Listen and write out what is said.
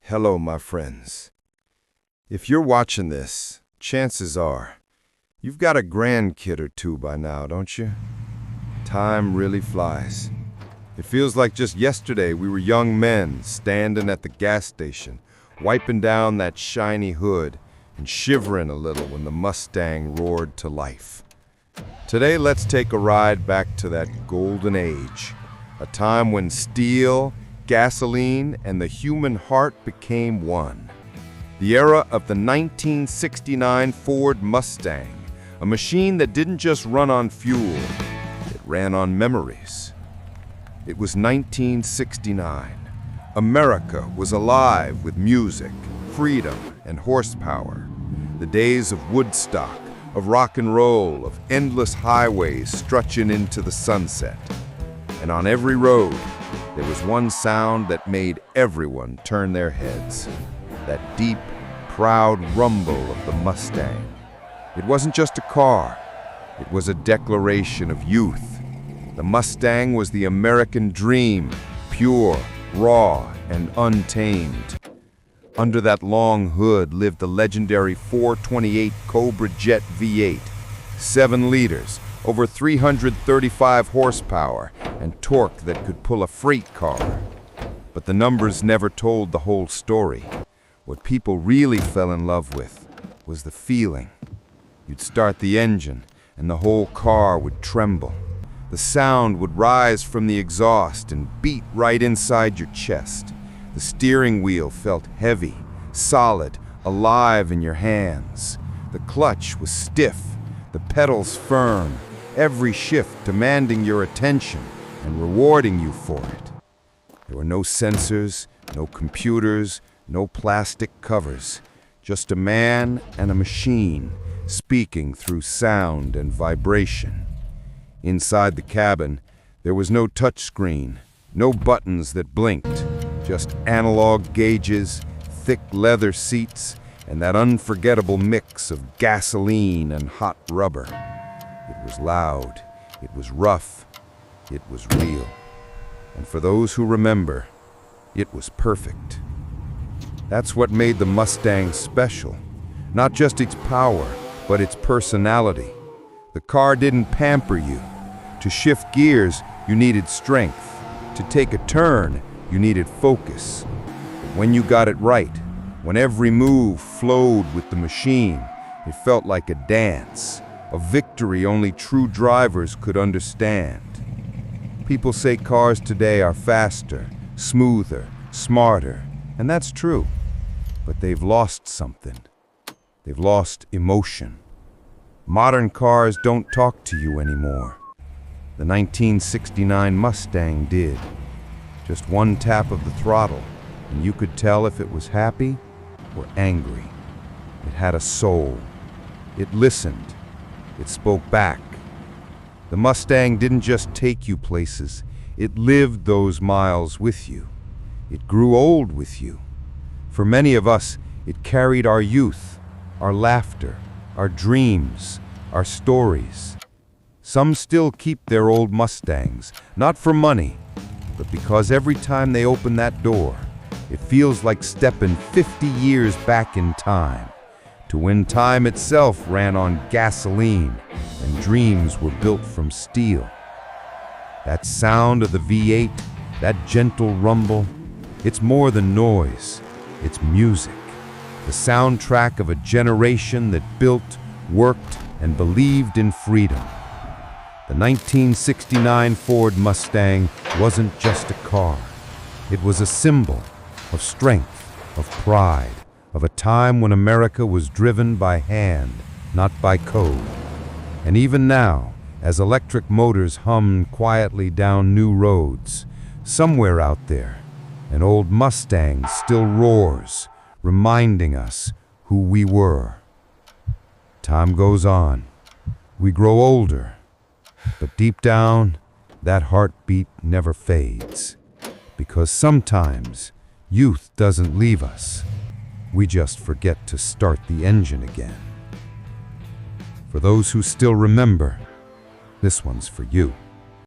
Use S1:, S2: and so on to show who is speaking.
S1: Hello, my friends. If you're watching this, chances are you've got a grandkid or two by now, don't you? Time really flies. It feels like just yesterday we were young men standing at the gas station, wiping down that shiny hood and shivering a little when the Mustang roared to life. Today, let's take a ride back to that golden age, a time when steel, gasoline, and the human heart became one. The era of the 1969 Ford Mustang, a machine that didn't just run on fuel, it ran on memories. It was 1969. America was alive with music, freedom, and horsepower. The days of Woodstock, of rock and roll, of endless highways stretching into the sunset. And on every road, there was one sound that made everyone turn their heads. That deep, proud rumble of the Mustang. It wasn't just a car. It was a declaration of youth. The Mustang was the American dream, pure, raw, and untamed. Under that long hood lived the legendary 428 Cobra Jet V8, 7 liters, over 335 horsepower, and torque that could pull a freight car. But the numbers never told the whole story. What people really fell in love with was the feeling. You'd start the engine, and the whole car would tremble. The sound would rise from the exhaust and beat right inside your chest. The steering wheel felt heavy, solid, alive in your hands. The clutch was stiff, the pedals firm, every shift demanding your attention and rewarding you for it. There were no sensors, no computers, no plastic covers, just a man and a machine speaking through sound and vibration. Inside the cabin, there was no touchscreen, no buttons that blinked, just analog gauges, thick leather seats, and that unforgettable mix of gasoline and hot rubber. It was loud, it was rough, it was real. And for those who remember, it was perfect. That's what made the Mustang special. Not just its power, but its personality. The car didn't pamper you. To shift gears, you needed strength. To take a turn, you needed focus. But when you got it right, when every move flowed with the machine, it felt like a dance, a victory only true drivers could understand. People say cars today are faster, smoother, smarter, and that's true. But they've lost something. They've lost emotion. Modern cars don't talk to you anymore. The 1969 Mustang did. Just one tap of the throttle, and you could tell if it was happy or angry. It had a soul. It listened. It spoke back. The Mustang didn't just take you places. It lived those miles with you. It grew old with you. For many of us, it carried our youth, our laughter, our dreams, our stories. Some still keep their old Mustangs, not for money, but because every time they open that door, it feels like stepping 50 years back in time, to when time itself ran on gasoline and dreams were built from steel. That sound of the V8, that gentle rumble, it's more than noise, it's music. The soundtrack of a generation that built, worked, and believed in freedom. The 1969 Ford Mustang wasn't just a car. It was a symbol of strength, of pride, of a time when America was driven by hand, not by code. And even now, as electric motors hum quietly down new roads, somewhere out there, an old Mustang still roars, reminding us who we were. Time goes on. We grow older. But deep down, that heartbeat never fades. Because sometimes, youth doesn't leave us. We just forget to start the engine again. For those who still remember, this one's for you.